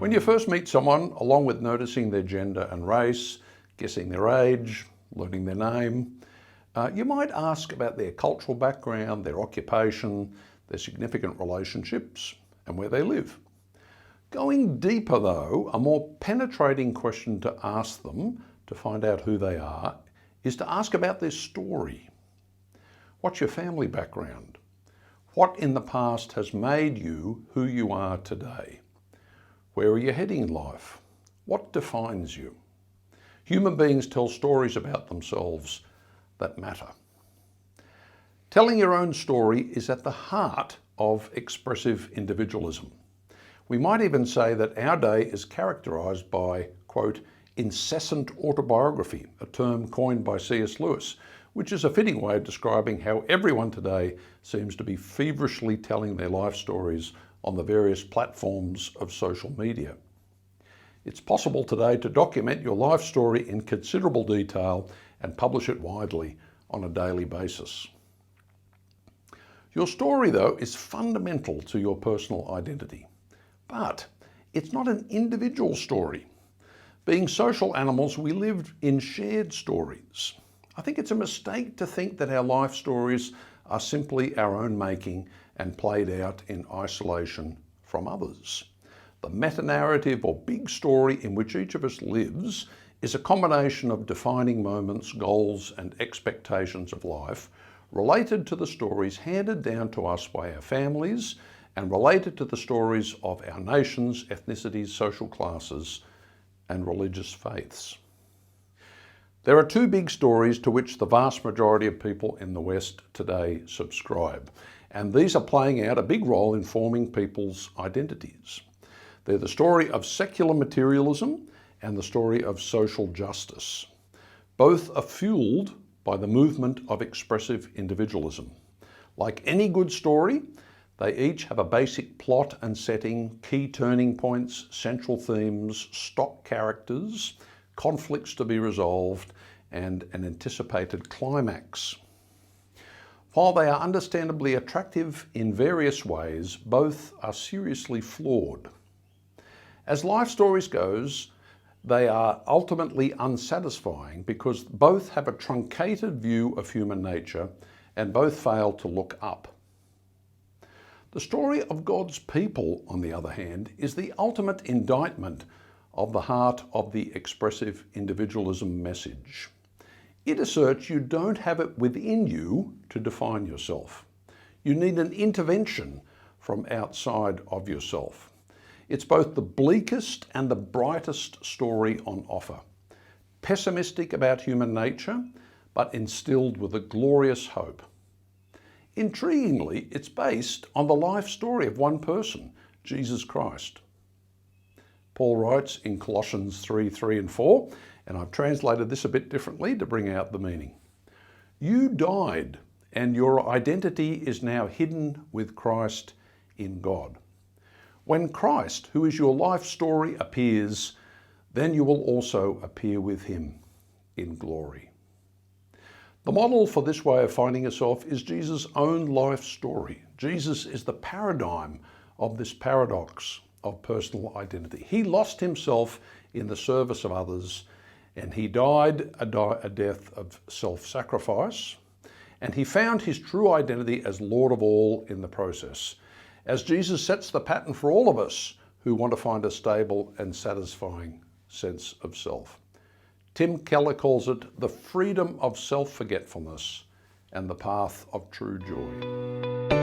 When you first meet someone, along with noticing their gender and race, guessing their age, learning their name, you might ask about their cultural background, their occupation, their significant relationships, and where they live. Going deeper though, a more penetrating question to ask them to find out who they are is to ask about their story. What's your family background? What in the past has made you who you are today? Where are you heading in life? What defines you? Human beings tell stories about themselves that matter. Telling your own story is at the heart of expressive individualism. We might even say that our day is characterized by, quote, incessant autobiography, a term coined by C.S. Lewis, which is a fitting way of describing how everyone today seems to be feverishly telling their life stories on the various platforms of social media. It's possible today to document your life story in considerable detail and publish it widely on a daily basis. Your story, though, is fundamental to your personal identity, but it's not an individual story. Being social animals, we live in shared stories. I think it's a mistake to think that our life stories are simply our own making and played out in isolation from others. The meta-narrative or big story in which each of us lives is a combination of defining moments, goals, and expectations of life related to the stories handed down to us by our families and related to the stories of our nations, ethnicities, social classes, and religious faiths. There are two big stories to which the vast majority of people in the West today subscribe, and these are playing out a big role in forming people's identities. They're the story of secular materialism and the story of social justice. Both are fueled by the movement of expressive individualism. Like any good story, they each have a basic plot and setting, key turning points, central themes, stock characters, conflicts to be resolved, and an anticipated climax. While they are understandably attractive in various ways, both are seriously flawed. As life stories goes, they are ultimately unsatisfying because both have a truncated view of human nature and both fail to look up. The story of God's people, on the other hand, is the ultimate indictment of the heart of the expressive individualism message. It asserts you don't have it within you to define yourself. You need an intervention from outside of yourself. It's both the bleakest and the brightest story on offer. Pessimistic about human nature, but instilled with a glorious hope. Intriguingly, it's based on the life story of one person, Jesus Christ. Paul writes in Colossians 3 and 4, and I've translated this a bit differently to bring out the meaning. You died, and your identity is now hidden with Christ in God. When Christ, who is your life story, appears, then you will also appear with him in glory. The model for this way of finding yourself is Jesus' own life story. Jesus is the paradigm of this paradox of personal identity. He lost himself in the service of others, and he died a death of self-sacrifice, and he found his true identity as Lord of all in the process, as Jesus sets the pattern for all of us who want to find a stable and satisfying sense of self. Tim Keller calls it the freedom of self-forgetfulness and the path of true joy.